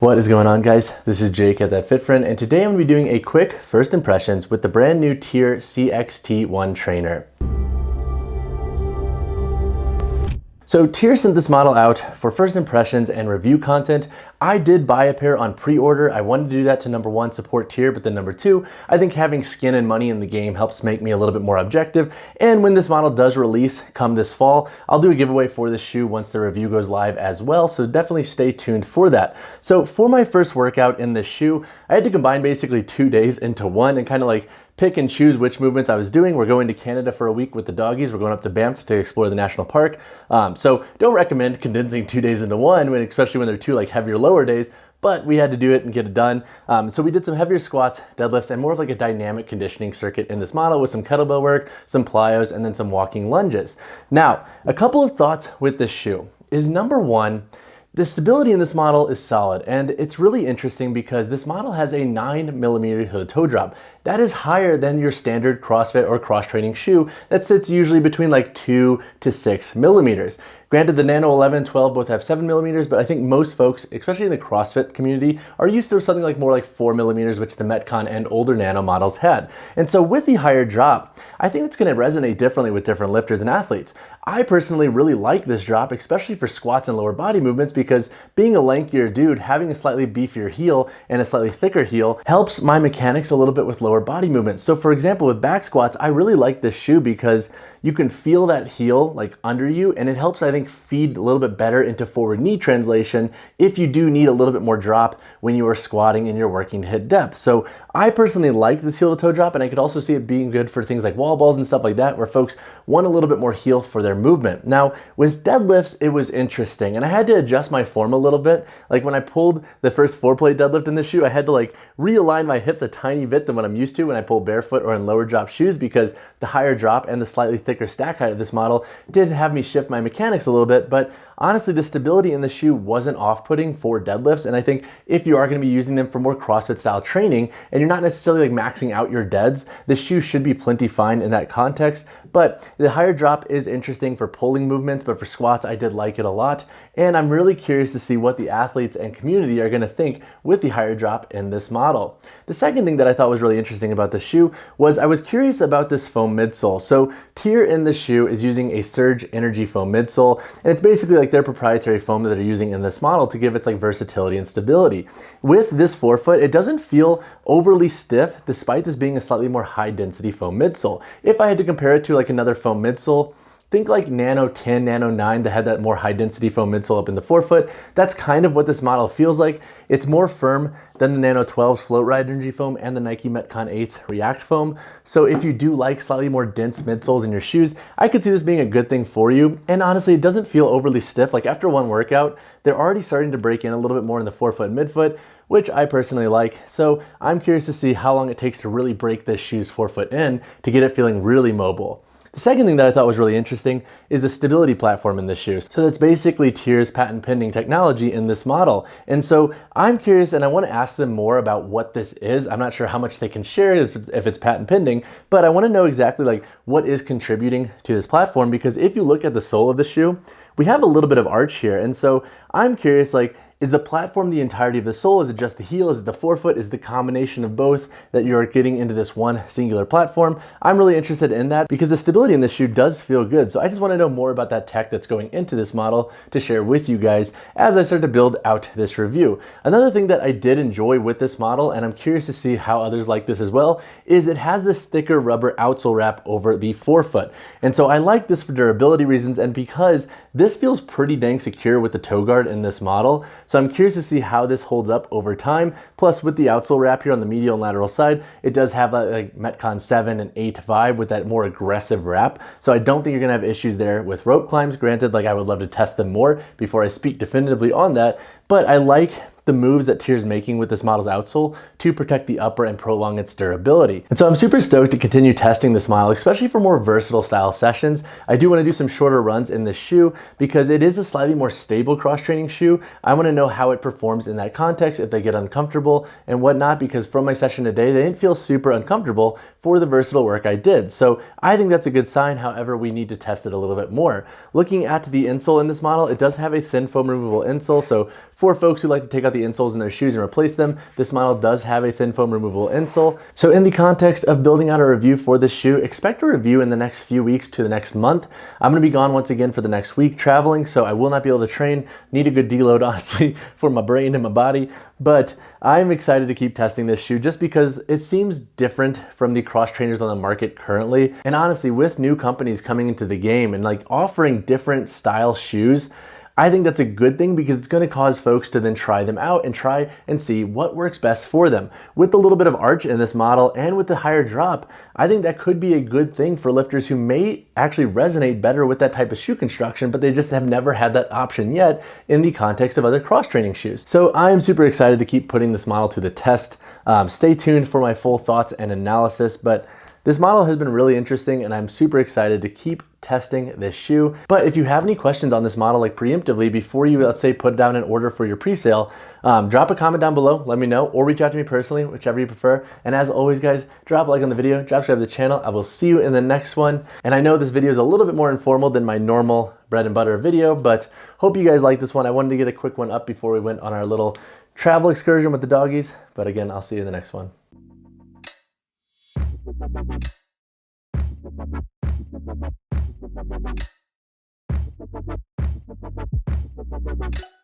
What is going on, guys? This is Jake at That Fit Friend, and today I'm going to be doing a quick first impressions with the brand new TYR CXT-1 Trainer. So TYR sent this model out for first impressions and review content. I did buy a pair on pre-order. I wanted to do that to number one, support TYR, but then number two, I think having skin and money in the game helps make me a little bit more objective. And when this model does release come this fall, I'll do a giveaway for this shoe once the review goes live as well. So definitely stay tuned for that. So for my first workout in this shoe, I had to combine basically 2 days into one and kind of like pick and choose which movements I was doing. We're going to Canada for a week with the doggies. We're going up to Banff to explore the national park. So don't recommend condensing 2 days into one, especially when they're two like heavier lower days, but we had to do it and get it done. So we did some heavier squats, deadlifts, and more of like a dynamic conditioning circuit in this model with some kettlebell work, some plyos, and then some walking lunges. Now, a couple of thoughts with this shoe is number one, the stability in this model is solid, and it's really interesting because this model has a 9mm heel to toe drop. That is higher than your standard CrossFit or cross-training shoe that sits usually between like 2 to 6 millimeters. Granted, the Nano 11 and 12 both have 7mm, but I think most folks, especially in the CrossFit community, are used to something like more like 4mm, which the Metcon and older Nano models had. And so with the higher drop, I think it's going to resonate differently with different lifters and athletes. I personally really like this drop, especially for squats and lower body movements, because being a lankier dude, having a slightly beefier heel and a slightly thicker heel helps my mechanics a little bit with lower body movements. So for example, with back squats, I really like this shoe because you can feel that heel like under you, and it helps, I think, feed a little bit better into forward knee translation if you do need a little bit more drop when you are squatting and you're working to hit depth. So I personally like this heel to toe drop, and I could also see it being good for things like wall balls and stuff like that, where folks want a little bit more heel for their movement. Now, with deadlifts, it was interesting, and I had to adjust my form a little bit. Like when I pulled the first 4-plate deadlift in this shoe, I had to like realign my hips a tiny bit than what I'm used to when I pull barefoot or in lower drop shoes, because the higher drop and the slightly thicker stack height of this model did have me shift my mechanics a little bit. But honestly, the stability in the shoe wasn't off-putting for deadlifts, and I think if you are going to be using them for more CrossFit style training and you're not necessarily like maxing out your deads, the shoe should be plenty fine in that context. But the higher drop is interesting for pulling movements, but for squats, I did like it a lot. And I'm really curious to see what the athletes and community are going to think with the higher drop in this model. The second thing that I thought was really interesting about the shoe was I was curious about this foam midsole. So TYR in the shoe is using a Surge Energy foam midsole, and it's basically like their proprietary foam that they're using in this model to give its like versatility and stability. With this forefoot, it doesn't feel overly stiff despite this being a slightly more high density foam midsole. If I had to compare it to like another foam midsole, think like Nano 10, Nano 9 that had that more high density foam midsole up in the forefoot. That's kind of what this model feels like. It's more firm than the Nano 12's Float Ride Energy foam and the Nike Metcon 8's React foam. So if you do like slightly more dense midsoles in your shoes, I could see this being a good thing for you. And honestly, it doesn't feel overly stiff. Like after one workout, they're already starting to break in a little bit more in the forefoot and midfoot, which I personally like. So I'm curious to see how long it takes to really break this shoe's forefoot in to get it feeling really mobile. The second thing that I thought was really interesting is the stability platform in this shoe. So that's basically TYR's patent pending technology in this model. And so I'm curious, and I want to ask them more about what this is. I'm not sure how much they can share if it's patent pending, but I want to know exactly like what is contributing to this platform, because if you look at the sole of the shoe, we have a little bit of arch here. And so I'm curious, like, is the platform the entirety of the sole? Is it just the heel? Is it the forefoot? Is it the combination of both that you're getting into this one singular platform? I'm really interested in that because the stability in this shoe does feel good. So I just want to know more about that tech that's going into this model to share with you guys as I start to build out this review. Another thing that I did enjoy with this model, and I'm curious to see how others like this as well, is it has this thicker rubber outsole wrap over the forefoot. And so I like this for durability reasons and because this feels pretty dang secure with the toe guard in this model. So I'm curious to see how this holds up over time. Plus with the outsole wrap here on the medial and lateral side, it does have a like Metcon 7 and 8 vibe with that more aggressive wrap. So I don't think you're gonna have issues there with rope climbs. Granted, like I would love to test them more before I speak definitively on that, but I like the moves that TYR's making with this model's outsole to protect the upper and prolong its durability. And so I'm super stoked to continue testing this model, especially for more versatile style sessions. I do want to do some shorter runs in this shoe because it is a slightly more stable cross-training shoe. I want to know how it performs in that context, if they get uncomfortable and whatnot, because from my session today, they didn't feel super uncomfortable for the versatile work I did. So I think that's a good sign. However, we need to test it a little bit more. Looking at the insole in this model, it does have a thin foam removable insole. So for folks who like to take out the crappy insoles in their shoes and replace them, this model does have a thin foam removable insole. So in the context of building out a review for this shoe, expect a review in the next few weeks to the next month. I'm gonna be gone once again for the next week traveling, so I will not be able to train. Need a good deload, honestly, for my brain and my body. But I'm excited to keep testing this shoe just because it seems different from the cross trainers on the market currently. And honestly, with new companies coming into the game and like offering different style shoes, I think that's a good thing because it's going to cause folks to then try them out and try and see what works best for them. With a little bit of arch in this model and with the higher drop, I think that could be a good thing for lifters who may actually resonate better with that type of shoe construction, but they just have never had that option yet in the context of other cross training shoes. So I'm super excited to keep putting this model to the test. Stay tuned for my full thoughts and analysis, but this model has been really interesting and I'm super excited to keep testing this shoe. But if you have any questions on this model, like preemptively, before you, let's say, put down an order for your pre-sale, drop a comment down below, let me know, or reach out to me personally, whichever you prefer. And as always, guys, drop a like on the video, drop subscribe to the channel. I will see you in the next one. And I know this video is a little bit more informal than my normal bread and butter video, but hope you guys like this one. I wanted to get a quick one up before we went on our little travel excursion with the doggies. But again, I'll see you in the next one. Thank you.